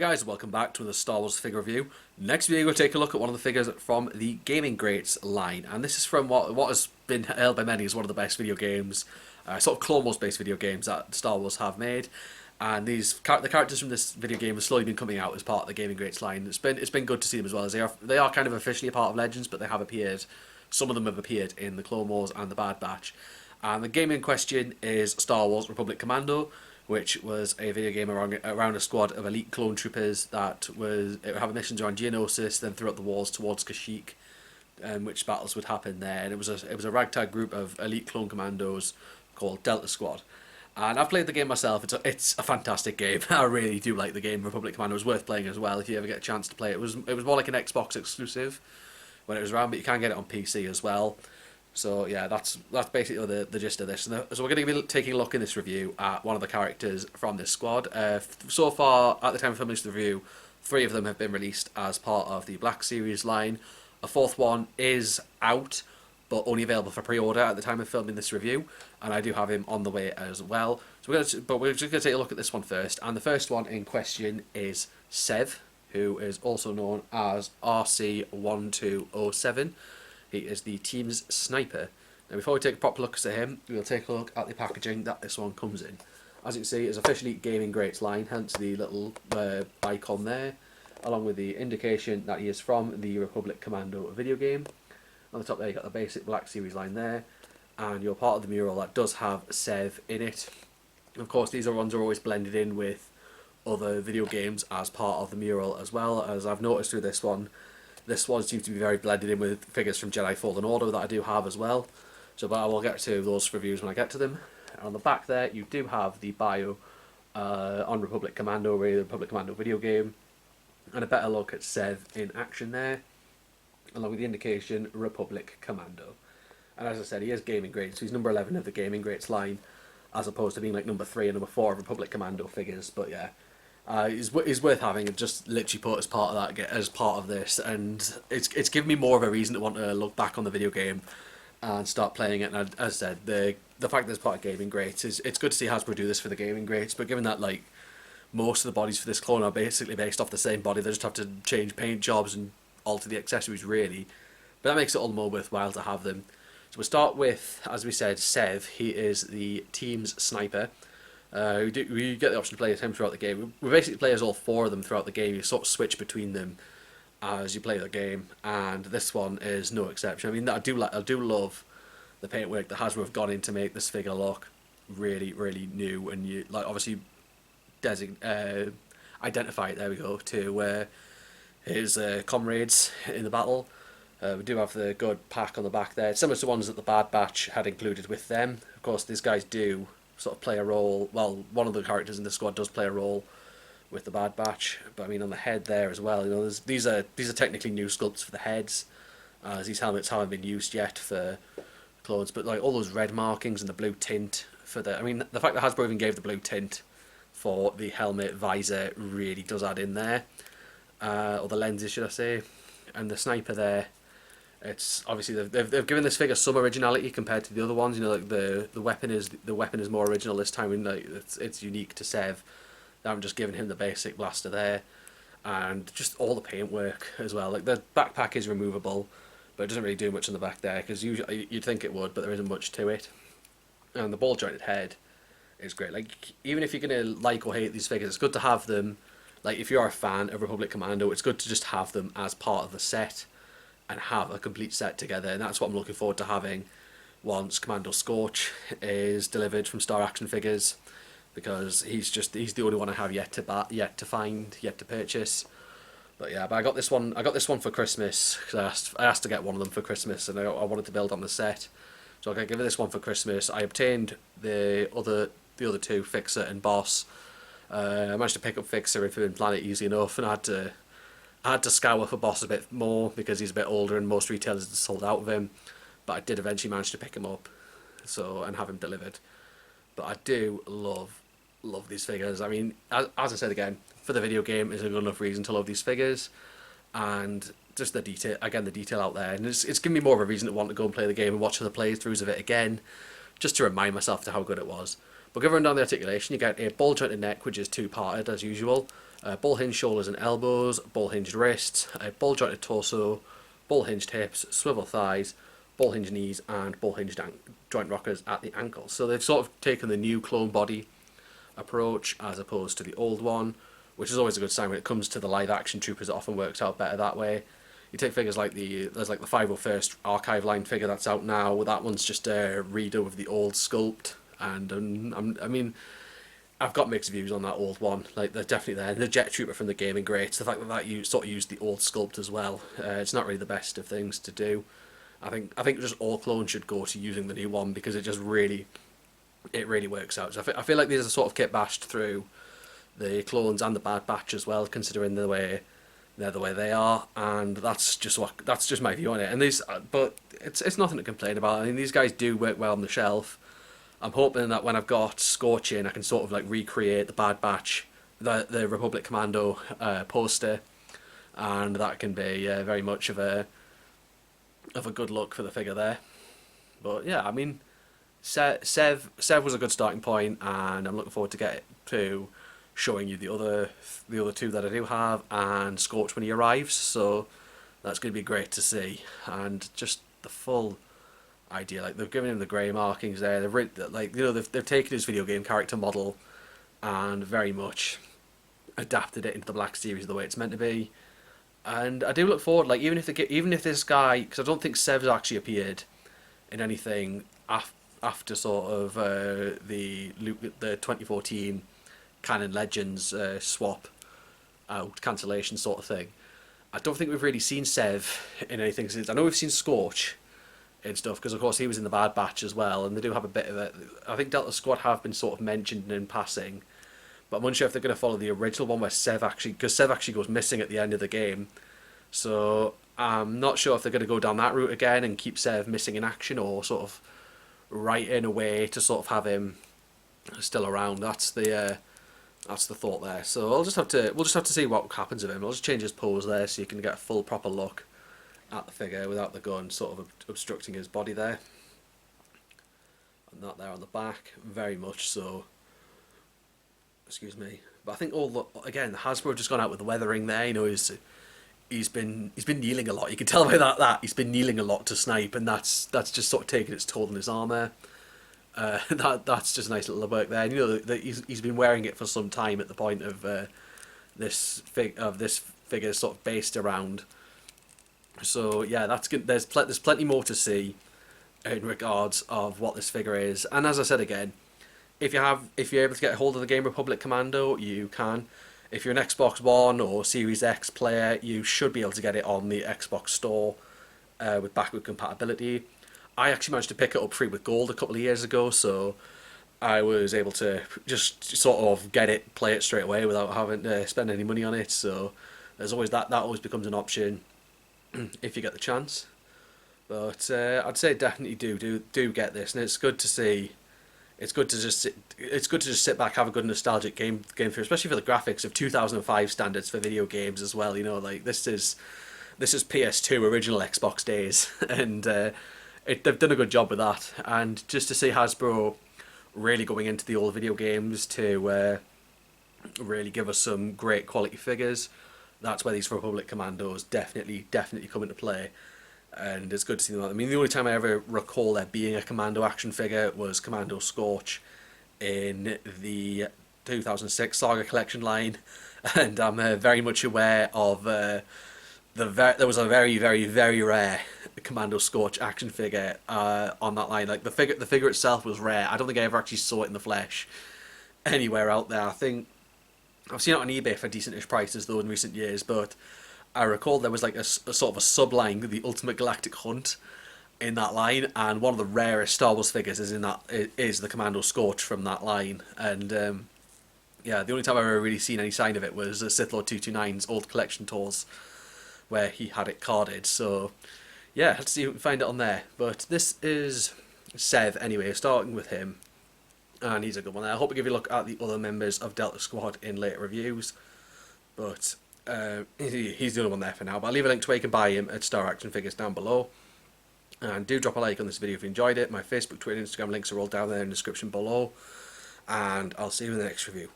Guys, welcome back to the Star Wars figure review. Next video we'll take a look at one of the figures from the Gaming Greats line, and this is from what has been hailed by many as one of the best video games, sort of Clone Wars based video games that Star Wars have made. And the characters from this video game have slowly been coming out as part of the Gaming Greats line. It's been good to see them as well, as they are kind of officially a part of Legends, but they have appeared. Some of them have appeared in the Clone Wars and the Bad Batch. And the game in question is Star Wars Republic Commando, which was a video game around a squad of elite clone troopers that was having missions around Geonosis, then throughout the wars towards Kashyyyk, which battles would happen there. And it was a ragtag group of elite clone commandos called Delta Squad. And I've played the game myself. It's a fantastic game. I really do like the game. Republic Commando is worth playing as well if you ever get a chance to play it. It was more like an Xbox exclusive when it was around, but you can get it on PC as well. So yeah, that's basically the gist of this. So we're going to be taking a look in this review at one of the characters from this squad. So far, at the time of filming this review, 3 of them have been released as part of the Black Series line. A 4th one is out, but only available for pre-order at the time of filming this review, and I do have him on the way as well. So we're just going to take a look at this one first, and the first one in question is Sev, who is also known as RC-1207. He is the team's sniper. Now before we take a proper look at him, we'll take a look at the packaging that this one comes in. As you can see, it's officially Gaming Greats line, hence the little icon there, along with the indication that he is from the Republic Commando video game. On the top there, you've got the basic Black Series line there, and you're part of the mural that does have Sev in it. Of course, these ones are always blended in with other video games as part of the mural as well, as I've noticed through this one. This one seems to be very blended in with figures from Jedi Fallen Order that I do have as well. So, but I will get to those reviews when I get to them. And on the back there, you do have the bio on Republic Commando, really the Republic Commando video game, and a better look at Sev in action there, along with the indication Republic Commando. And as I said, he is Gaming Greats, so he's number 11 of the Gaming Greats line, as opposed to being like number 3 and number 4 of Republic Commando figures. But yeah. He's worth having and just literally put as part of that, as part of this, and it's given me more of a reason to want to look back on the video game and start playing it. And as I said, the fact that it's part of Gaming Greats is it's good to see Hasbro do this for the Gaming Greats. But given that like most of the bodies for this clone are basically based off the same body, they just have to change paint jobs and alter the accessories really. But that makes it all the more worthwhile to have them. So we'll start with, as we said, Sev. He is the team's sniper. We get the option to play as him throughout the game. We basically play as all 4 of them throughout the game. You sort of switch between them as you play the game, and this one is no exception. I mean, I do love the paintwork that Hasbro have gone in to make this figure look really, really new, and you like obviously identify it. There we go, to his comrades in the battle. We do have the good pack on the back there, similar to ones that the Bad Batch had included with them. Of course, these guys do sort of play a role. Well, one of the characters in the squad does play a role with the Bad Batch, but I mean on the head there as well. You know, these are technically new sculpts for the heads, as these helmets haven't been used yet for clothes. But like all those red markings and the blue tint for the, I mean, the fact that Hasbro even gave the blue tint for the helmet visor really does add in there, or the lenses should I say, and the sniper there. It's obviously they've given this figure some originality compared to the other ones. You know, like the weapon is more original this time, and like it's unique to Sev. They haven't just given him the basic blaster there, and just all the paintwork as well. Like the backpack is removable, but it doesn't really do much on the back there because usually you'd think it would, but there isn't much to it. And the ball jointed head is great. Like even if you're gonna like or hate these figures, it's good to have them. Like if you're a fan of Republic Commando, it's good to just have them as part of the set and have a complete set together, and that's what I'm looking forward to having once Commando Scorch is delivered from Star Action Figures, because he's the only one I have yet to purchase. But yeah, but I got this one for Christmas because I asked to get one of them for Christmas, and I wanted to build on the set, so I give it this one for Christmas. I obtained the other 2, Fixer and Boss. I managed to pick up Fixer in Forbidden Planet easy enough, and I had to scour for Boss a bit more because he's a bit older and most retailers had sold out of him, but I did eventually manage to pick him up, and have him delivered. But I do love these figures. I mean, as I said again, for the video game is a good enough reason to love these figures, and just the detail out there, and it's given me more of a reason to want to go and play the game and watch other playthroughs of it again, just to remind myself to how good it was. But going down the articulation, you get a ball jointed neck, which is 2-parted as usual. ball hinged shoulders and elbows, ball hinged wrists, ball jointed torso, ball hinged hips, swivel thighs, ball hinged knees, and ball hinged joint rockers at the ankles. So they've sort of taken the new clone body approach as opposed to the old one, which is always a good sign when it comes to the live action troopers. It often works out better that way. You take figures like there's like the 501st archive line figure that's out now. That one's just a redo of the old sculpt, and I mean, I've got mixed views on that old one. Like, they're definitely there. The Jet Trooper from the Gaming Greats, the fact that you sort of used the old sculpt as well, it's not really the best of things to do. I think just all clones should go to using the new one, because it really works out. So I feel like these are sort of kit bashed through the clones and the Bad Batch as well, considering the way they are, and that's just my view on it. And but it's nothing to complain about. I mean, these guys do work well on the shelf. I'm hoping that when I've got Scorch in, I can sort of like recreate the Bad Batch, the Republic Commando poster, and that can be very much of a good look for the figure there. But yeah, I mean, Sev was a good starting point, and I'm looking forward to showing you the other two that I do have, and Scorch when he arrives. So that's going to be great to see, and just the full idea. Like, they've given him the grey markings there. They've taken his video game character model and very much adapted it into the Black Series the way it's meant to be. And I do look forward, like, even if this guy, because I don't think Sev's actually appeared in anything after sort of the 2014 Canon Legends swap out cancellation sort of thing. I don't think we've really seen Sev in anything since. I know we've seen Scorch and stuff, because of course he was in the Bad Batch as well, and they do have a bit of a... I think Delta Squad have been sort of mentioned in passing, but I'm unsure if they're going to follow the original one where Sev actually goes missing at the end of the game. So I'm not sure if they're going to go down that route again and keep Sev missing in action, or sort of write in a way to sort of have him still around. That's the thought there. So we'll just have to see what happens with him. I'll just change his pose there so you can get a full proper look at the figure without the gun sort of obstructing his body there. And that there on the back, very much so. Excuse me. But I think again, Hasbro just gone out with the weathering there. You know, he's been kneeling a lot. You can tell by that he's been kneeling a lot to snipe, and that's just sort of taken its toll on his armour. That's just a nice little work there. And, you know, that he's been wearing it for some time at the point of this figure sort of based around. So yeah, that's good. There's plenty more to see in regards of what this figure is. And as I said again, if you're able to get a hold of the Game Republic Commando, you can. If you're an Xbox One or Series X player, you should be able to get it on the Xbox Store with backward compatibility. I actually managed to pick it up free with gold a couple of years ago, so I was able to just sort of play it straight away without having to spend any money on it. So there's always that always becomes an option if you get the chance. But I'd say definitely do get this, and it's good to see. It's good to just sit back, have a good nostalgic game through, especially for the graphics of 2005 standards for video games as well. You know, like this is PS2 original Xbox days, and they've done a good job with that. And just to see Hasbro really going into the old video games to really give us some great quality figures, that's where these Republic Commandos definitely come into play. And it's good to see them. I mean, the only time I ever recall there being a Commando action figure was Commando Scorch in the 2006 Saga Collection line, and I'm very much aware of there was a very, very, very rare Commando Scorch action figure on that line. Like the figure itself was rare. I don't think I ever actually saw it in the flesh anywhere out there. I think I've seen it on eBay for decentish prices though in recent years, but I recall there was like a sort of a subline, the Ultimate Galactic Hunt, in that line, and one of the rarest Star Wars figures is the Commando Scorch from that line. And yeah, the only time I've ever really seen any sign of it was Sith Lord 229's old collection tours, where he had it carded. So yeah, let's see if we can find it on there. But this is Sev anyway, starting with him, and he's a good one there. I hope I give you a look at the other members of Delta Squad in later reviews, but he's the only one there for now. But I'll leave a link to where you can buy him at Star Action Figures down below. And do drop a like on this video if you enjoyed it. My Facebook, Twitter, and Instagram links are all down there in the description below. And I'll see you in the next review.